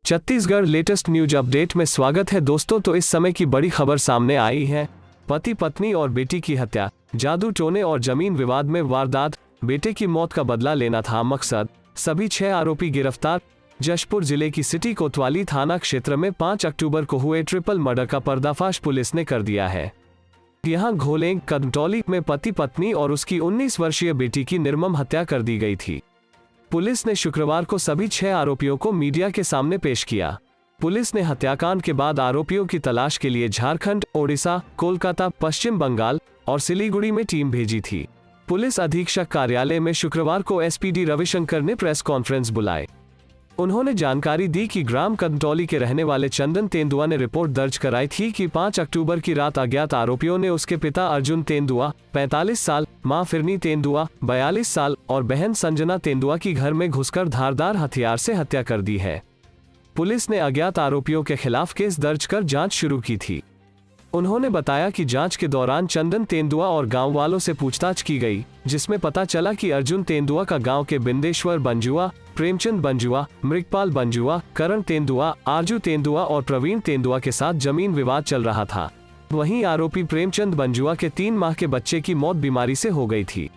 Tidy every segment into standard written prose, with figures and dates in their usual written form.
Chhattisgarh latest news update में स्वागत है दोस्तों। तो इस समय की बड़ी खबर सामने आई है। पति पत्नी और बेटी की हत्या, जादू टोने और जमीन विवाद में वारदात, बेटे की मौत का बदला लेना था मकसद। सभी 6 आरोपी गिरफ्तार। जशपुर जिले की सिटी कोतवाली थाना क्षेत्र में 5 अक्टूबर को हुए ट्रिपल मर्डर का पर्दाफाश पुलिस ने कर दिया है। यहां घोलेंग कदमटौली में पति पत्नी और उसकी 19 वर्षीय बेटी की निर्मम हत्या कर दी गई थी। पुलिस ने शुक्रवार को सभी 6 आरोपियों को मीडिया के सामने पेश किया। पुलिस ने हत्याकांड के बाद आरोपियों की तलाश के लिए झारखंड, ओडिशा, कोलकाता, पश्चिम बंगाल और सिलीगुड़ी में टीम भेजी थी। पुलिस अधीक्षक कार्यालय में शुक्रवार को एसपी रविशंकर ने प्रेस कॉन्फ्रेंस बुलाए। उन्होंने जानकारी दी कि ग्राम कदमटौली के रहने वाले चंदन तेंदुआ ने रिपोर्ट दर्ज कराई थी कि 5 अक्टूबर की रात अज्ञात आरोपियों ने उसके पिता अर्जुन तेंदुआ 45 साल, मां फिरनी तेंदुआ 42 साल और बहन संजना तेंदुआ की घर में घुसकर धारदार हथियार से हत्या कर दी है। पुलिस ने अज्ञात आरोपियों के खिलाफ केस दर्ज कर जांच शुरू की थी। उन्होंने बताया कि जांच के दौरान चंदन तेंदुआ और गांव वालों से पूछताछ की गई, जिसमें पता चला कि अर्जुन तेंदुआ का गांव के बिंदेश्वर बंजुआ, प्रेमचंद बंजुआ, मृगपाल बंजुआ, करण तेंदुआ, आरजू तेंदुआ और प्रवीण तेंदुआ के साथ जमीन विवाद चल रहा था। वहीं आरोपी प्रेमचंद बंजुआ के 3 माह के बच्चे की मौत बीमारी से हो गई थी।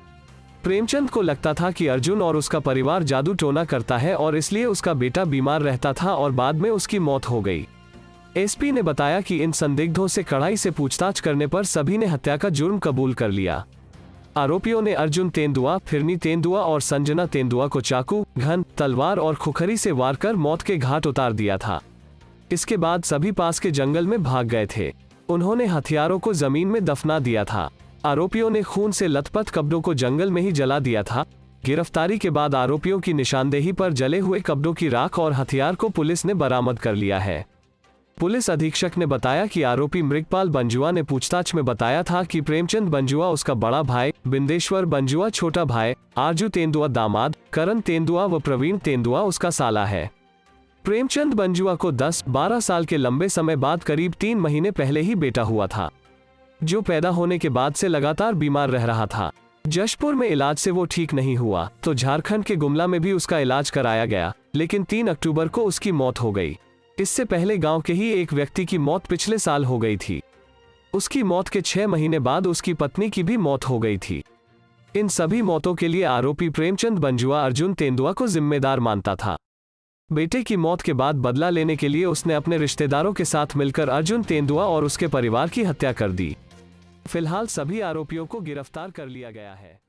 प्रेमचंद को लगता था कि अर्जुन और उसका परिवार जादू टोना करता है और इसलिए उसका बेटा बीमार रहता था और बाद में उसकी मौत हो गई। एसपी ने बताया कि इन संदिग्धों से कड़ाई से पूछताछ करने पर सभी ने हत्या का जुर्म कबूल कर लिया। आरोपियों ने अर्जुन तेंदुआ, फिरनी तेंदुआ और संजना तेंदुआ को चाकू, घन, तलवार और खुखरी से वार कर मौत के घाट उतार दिया था। इसके बाद सभी पास के जंगल में भाग गए थे। उन्होंने हथियारों को जमीन में दफना दिया था। आरोपियों ने खून से लथपथ कब्रों को जंगल में ही जला दिया था। गिरफ्तारी के बाद आरोपियों की निशानदेही पर जले हुए कब्रों की राख और हथियार को पुलिस ने बरामद कर लिया है। पुलिस अधीक्षक ने बताया कि आरोपी मृगपाल बंजुआ ने पूछताछ में बताया था कि प्रेमचंद बंजुआ उसका बड़ा भाई, बिंदेश्वर बंजुआ छोटा भाई, आरजू तेंदुआ दामाद, करण तेंदुआ व प्रवीण तेंदुआ उसका साला है। प्रेमचंद बंजुआ को 10-12 साल के लंबे समय बाद करीब 3 महीने पहले ही बेटा हुआ था, जो पैदा होने के बाद से लगातार बीमार रह रहा था। जशपुर में इलाज से वो ठीक नहीं हुआ तो झारखंड के गुमला में भी उसका इलाज कराया गया, लेकिन 3 अक्टूबर को उसकी मौत हो गई। इससे पहले गांव के ही एक व्यक्ति की मौत पिछले साल हो गई थी। उसकी मौत के 6 महीने बाद उसकी पत्नी की भी मौत हो गई थी। इन सभी मौतों के लिए आरोपी प्रेमचंद बंजुआ अर्जुन तेंदुआ को जिम्मेदार मानता था। बेटे की मौत के बाद बदला लेने के लिए उसने अपने रिश्तेदारों के साथ मिलकर अर्जुन तेंदुआ और उसके परिवार की हत्या कर दी। फिलहाल सभी आरोपियों को गिरफ्तार कर लिया गया है।